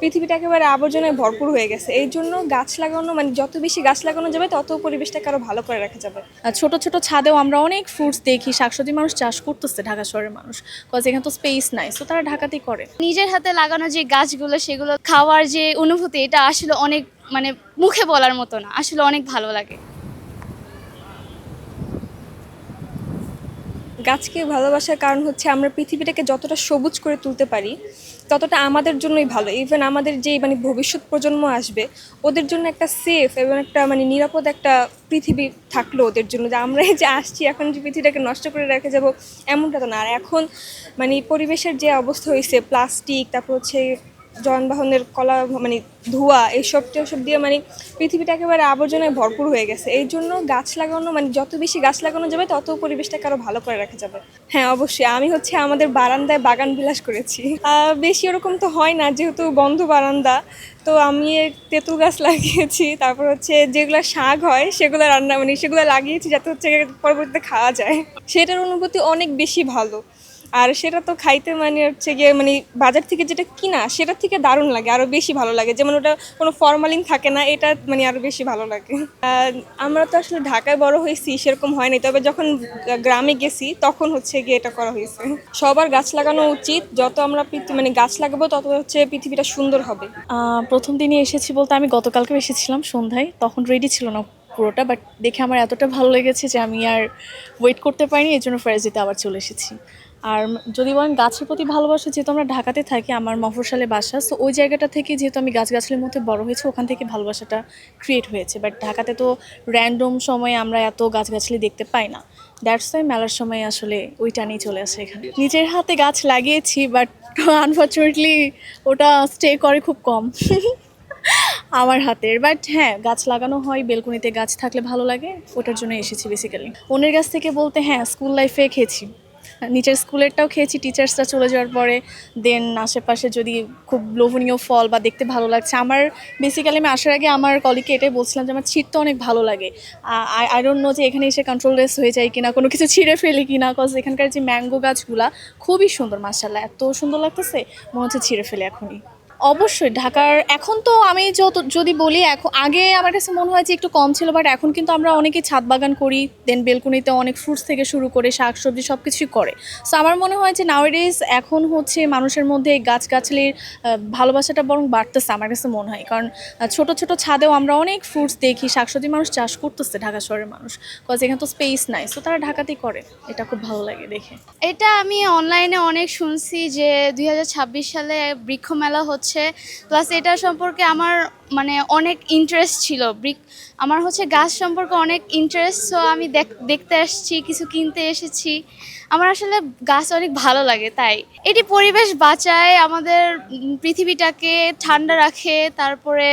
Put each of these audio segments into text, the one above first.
পৃথিবীটা একেবারে আবর্জনায় ভরপুর হয়ে গেছে। এই জন্য গাছ লাগানো মানে যত বেশি গাছ লাগানো যাবে তত পরিবেশটাকে আরো ভালো করে রাখা যাবে। ছোট ছোট ছাদেও আমরা অনেক ফ্রুটস দেখি, শাকসবজি মানুষ চাষ করতেছে ঢাকা শহরের মানুষ, কজ এখানে তো স্পেস নাই, সো তারা ঢাকাতেই করে। নিজের হাতে লাগানো যে গাছগুলো সেগুলো খাওয়ার যে অনুভূতি এটা আসলে অনেক মানে মুখে বলার মতো না, আসলে অনেক ভালো লাগে। গাছকে ভালোবাসার কারণ হচ্ছে আমরা পৃথিবীটাকে যতটা সবুজ করে তুলতে পারি ততটা আমাদের জন্যই ভালো। ইভেন আমাদের যে মানে ভবিষ্যৎ প্রজন্ম আসবে ওদের জন্য একটা সেফ এবং একটা মানে নিরাপদ একটা পৃথিবী থাকলো ওদের জন্য, যে আমরা এই যে আসছি এখন যে পৃথিবীটাকে নষ্ট করে রেখে যাব এমনটা তো না। আর এখন মানে পরিবেশের যে অবস্থা হয়েছে, প্লাস্টিক, তারপর হচ্ছে যানবাহনের কলা মানে ধোঁয়া, এইসব টেসব দিয়ে মানে পৃথিবীটা একেবারে আবর্জনায় ভরপুর হয়ে গেছে। এই জন্য গাছ লাগানো মানে যত বেশি গাছ লাগানো যাবে তত পরিবেশটাকে আরো ভালো করে রাখা যাবে। হ্যাঁ অবশ্যই, আমি হচ্ছে আমাদের বারান্দায় বাগান বিলাস করেছি। বেশি ওরকম তো হয় না যেহেতু বন্ধ বারান্দা, তো আমি তেঁতুল গাছ লাগিয়েছি, তারপর হচ্ছে যেগুলো শাক হয় সেগুলো রান্না মানে সেগুলো লাগিয়েছি যাতে হচ্ছে পরবর্তীতে খাওয়া যায়। সেটার অনুভূতি অনেক বেশি ভালো। আর সেটা তো খাইতে মানে হচ্ছে গিয়ে মানে বাজার থেকে যেটা কিনা সেটার থেকে দারুণ লাগে, আরও বেশি ভালো লাগে। যেমন ওটা কোনো ফরমালিন থাকে না, এটা মানে আরও বেশি ভালো লাগে। আমরা তো আসলে ঢাকায় বড় হয়েছি, সেরকম হয়নি, তবে যখন গ্রামে গেছি তখন হচ্ছে গিয়ে এটা করা হয়েছে। সবার গাছ লাগানো উচিত, যত আমরা মানে গাছ লাগাবো তত হচ্ছে পৃথিবীটা সুন্দর হবে। প্রথম দিনই এসেছি বলতে আমি গতকালকে এসেছিলাম সন্ধ্যায়, তখন রেডি ছিল না পুরোটা, বাট দেখে আমার এতটা ভালো লেগেছে যে আমি আর ওয়েট করতে পারিনি, এই জন্য ফেরজিতে আবার চলে এসেছি। আর যদি বলেন গাছের প্রতি ভালোবাসা, যেহেতু আমরা ঢাকাতে থাকি, আমার মফস্বলে বাসা, সো ওই জায়গাটা থেকে যেহেতু আমি গাছগাছালির মধ্যে বড় হয়েছে, ওখান থেকে ভালোবাসাটা ক্রিয়েট হয়েছে। বাট ঢাকাতে তো র্যান্ডম সময়ে আমরা এত গাছগাছালি দেখতে পাই না, দ্যাটস ওয়াই মেলার সময় আসলে ওই টানেই চলে আসে এখানে। নিজের হাতে গাছ লাগিয়েছি, বাট আনফর্চুনেটলি ওটা স্টে করে খুব কম আমার হাতের। বাট হ্যাঁ, গাছ লাগানো হয়, বেলকনিতে গাছ থাকলে ভালো লাগে, ওটার জন্য এসেছি বেসিক্যালি। অন্যের গাছ থেকে বলতে হ্যাঁ, স্কুল লাইফে খেয়েছি, নিচের স্কুলেরটাও খেয়েছি টিচার্সরা চলে যাওয়ার পরে। দেন আশেপাশে যদি খুব লোভনীয় ফল বা দেখতে ভালো লাগছে, আমার বেসিক্যালি আমি আসার আগে আমার কলিগকে এটাই বলছিলাম যে আমার ছিঁড়তে অনেক ভালো লাগে। আই ডোন্ট নো যে এখানে এসে কন্ট্রোললেস হয়ে যায় কিনা, কোনো কিছু ছিঁড়ে ফেলি কিনা, কজ এখানকার যে ম্যাঙ্গো গাছগুলা খুবই সুন্দর, মাশাআল্লাহ এত সুন্দর লাগতেছে, মনে হচ্ছে ছিঁড়ে ফেলে এখনই। অবশ্যই ঢাকার এখন তো আমি যদি বলি, এখন আগে আমার কাছে মনে হয় যে একটু কম ছিল, বাট এখন কিন্তু আমরা অনেকেই ছাদ বাগান করি, দেন বেলকনিতে অনেক ফ্রুটস থেকে শুরু করে শাকসবজি সব কিছুই করে। সো আমার মনে হয় যে নাওয়াডেজ এখন হচ্ছে মানুষের মধ্যে এই গাছগাছালির ভালোবাসাটা বরং বাড়তেছে আমার কাছে মনে হয়। কারণ ছোট ছোট ছাদেও আমরা অনেক ফ্রুটস দেখি, শাকসবজি মানুষ চাষ করতেছে ঢাকা শহরের মানুষ, কজ এখানে তো স্পেস নাই, সো তারা ঢাকাতেই করে। এটা খুব ভালো লাগে দেখে। এটা আমি অনলাইনে অনেক শুনছি যে 2026 সালে বৃক্ষ মেলা হচ্ছে, প্লাস এটা সম্পর্কে আমার মানে অনেক ইন্টারেস্ট ছিল। আমার হচ্ছে গাছ সম্পর্কে অনেক ইন্টারেস্ট, সো আমি দেখতে আসছি, কিছু কিনতে এসেছি। আমার আসলে গাছ অনেক ভালো লাগে, তাই এটি পরিবেশ বাঁচায়, আমাদের পৃথিবীটাকে ঠান্ডা রাখে, তারপরে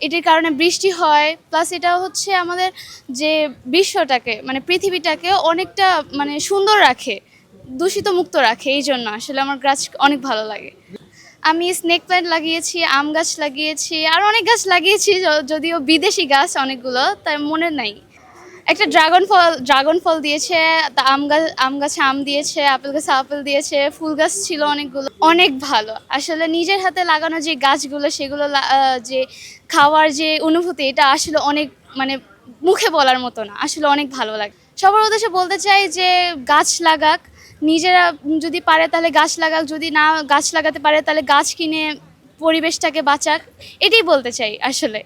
এটির কারণে বৃষ্টি হয়, প্লাস এটা হচ্ছে আমাদের যে বিশ্বটাকে মানে পৃথিবীটাকে অনেকটা মানে সুন্দর রাখে, দূষিত মুক্ত রাখে। এই জন্য আসলে আমার গাছ অনেক ভালো লাগে। আমি স্নেক প্ল্যান্ট লাগিয়েছি, আম গাছ লাগিয়েছি, আর অনেক গাছ লাগিয়েছি, যদিও বিদেশি গাছ অনেকগুলো, তাই মনে নাই। একটা ড্রাগন ফল দিয়েছে, তা আম গাছে আম দিয়েছে, আপেল গাছে আপেল দিয়েছে, ফুল গাছ ছিল অনেকগুলো। অনেক ভালো আসলে নিজের হাতে লাগানো যে গাছগুলো সেগুলো যে খাওয়ার যে অনুভূতি এটা আসলে অনেক মানে মুখে বলার মতো না, আসলে অনেক ভালো লাগে। সবার উদ্দেশ্যে বলতে চাই যে গাছ লাগাক, নিজেরা যদি পারে তাহলে গাছ লাগাক, যদি না গাছ লাগাতে পারে তাহলে গাছ কিনে পরিবেশটাকে বাঁচাক, এটাই বলতে চাই আসলে।